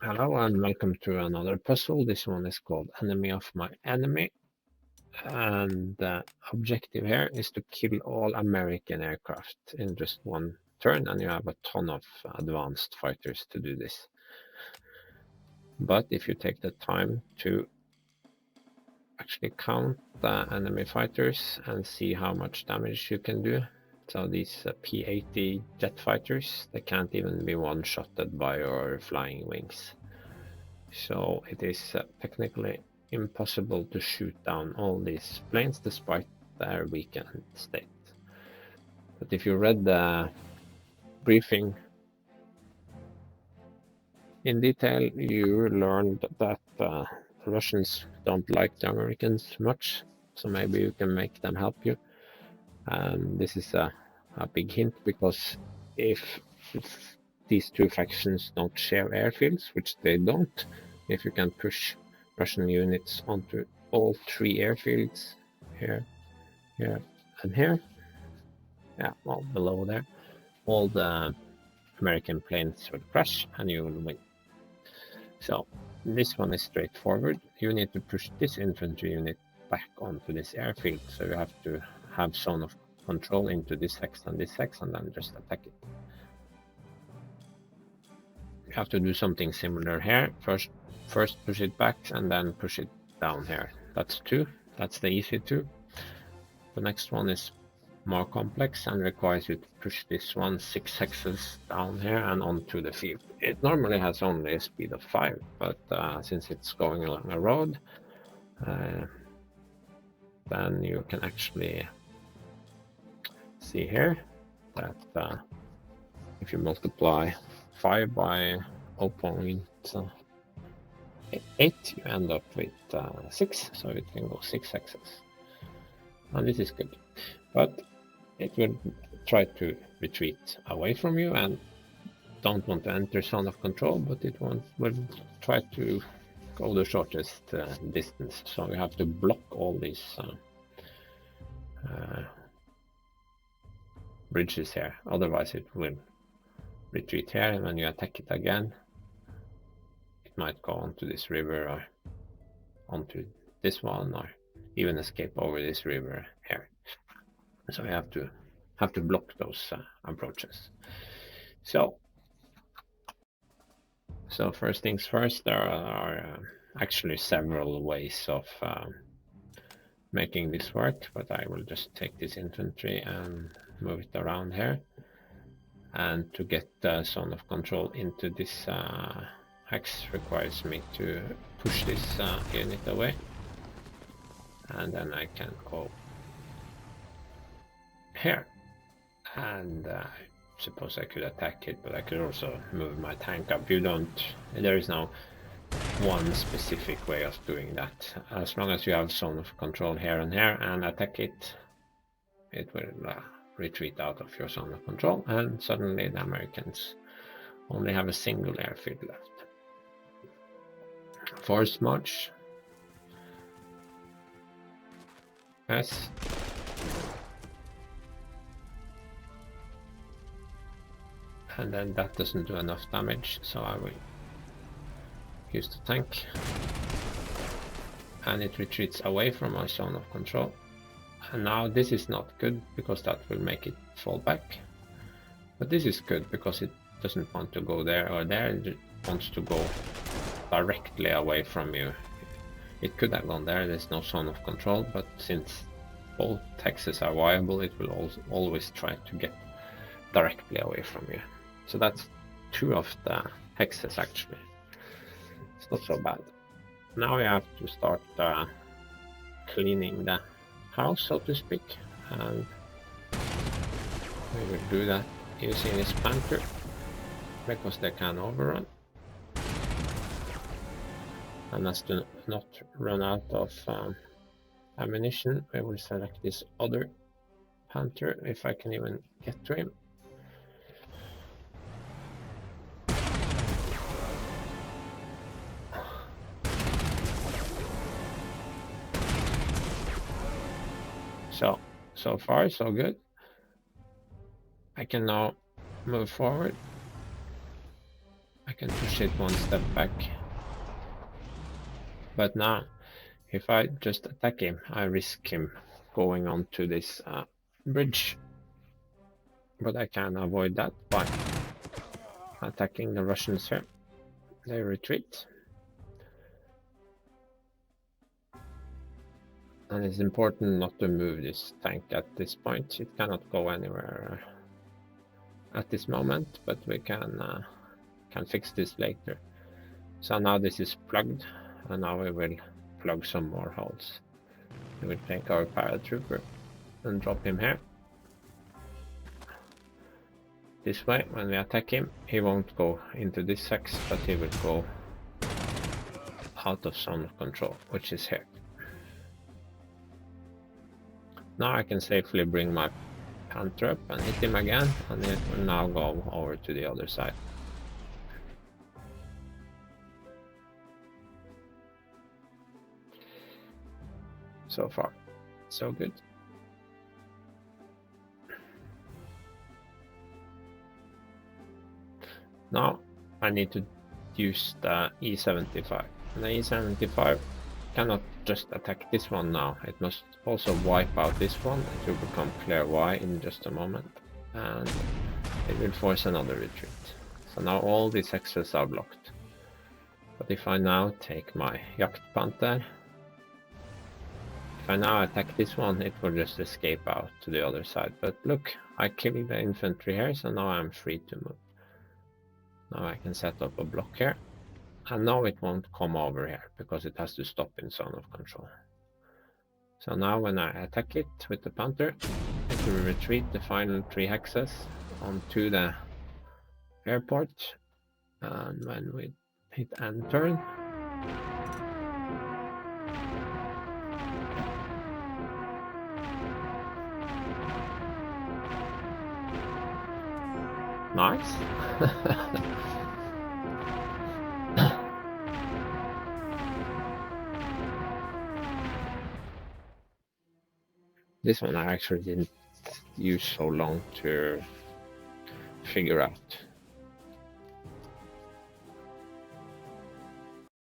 Hello and welcome to another puzzle. This one is called Enemy of My Enemy. And the objective here is to kill all American aircraft in just one turn, and you have a ton of advanced fighters to do this. But if you take the time to actually count the enemy fighters and see how much damage you can do. So these P-80 jet fighters, they can't even be one-shotted by your flying wings. So it is technically impossible to shoot down all these planes despite their weakened state. But if you read the briefing in detail, you learned that the Russians don't like the Americans much, so maybe you can make them help you. And this is a big hint, because if these two factions don't share airfields, which they don't, if you can push Russian units onto all three airfields, here, here, and here, yeah, well, below there, all the American planes will crash and you will win. So this one is straightforward. You need to push this infantry unit back onto this airfield, so you have to have zone of control into this hex, and then just attack it. You have to do something similar here. First push it back and then push it down here. That's two. That's the easy two. The next one is more complex and requires you to push this one 6 hexes down here and onto the field. It normally has only a speed of 5, but since it's going along a road, then you can actually see here that if you multiply 5 by 0.8, you end up with 6, so it can go 6 hexes. And this is good, but it will try to retreat away from you and don't want to enter zone of control, but it will try to go the shortest distance. So you have to block all these bridges here, otherwise it will retreat here, and when you attack it again, it might go onto this river or onto this one, or even escape over this river here. So you have to block those approaches. So first things first, there are actually several ways of making this work, but I will just take this infantry and move it around here. And to get the zone of control into this hex requires me to push this unit away, and then I can go here, and I suppose I could attack it, but I could also move my tank up. There is no one specific way of doing that. As long as you have zone of control here and here and attack it, it will retreat out of your zone of control, and suddenly the Americans only have a single airfield left. Forced march. Yes. And then that doesn't do enough damage, so I will use the tank. And it retreats away from my zone of control. And now this is not good, because that will make it fall back. But this is good, because it doesn't want to go there or there, it wants to go directly away from you. It could have gone there, there's no zone of control, but since both hexes are viable, it will always try to get directly away from you. So that's 2 of the hexes actually. It's not so bad. Now we have to start cleaning the house, so to speak, and we will do that using this Panzer, because they can overrun. And as to not run out of ammunition, we will select this other Panther, if I can even get to him. So far so good. I can now move forward. I can push it one step back. But now, if I just attack him, I risk him going onto this bridge. But I can avoid that by attacking the Russians here. They retreat. And it's important not to move this tank at this point. It cannot go anywhere at this moment, but we can fix this later. So now this is plugged, and now we will plug some more holes. We will take our paratrooper and drop him here. This way, when we attack him, he won't go into this hex, but he will go out of zone of control, which is here. Now I can safely bring my Panzer up and hit him again, and it will now go over to the other side. So far, so good. Now I need to use the E75. And the E75 cannot just attack this one now. It must also wipe out this one. It will become clear Y in just a moment, and it will force another retreat. So now all these hexes are blocked. But if I now take my Panzer, if I now attack this one, it will just escape out to the other side. But look, I killed the infantry here, so now I'm free to move. Now I can set up a block here, and now it won't come over here because it has to stop in zone of control. So now when I attack it with the Panzer, it will retreat the final 3 hexes onto the airport, and when we hit end turn, nice. This one I actually didn't use so long to figure out.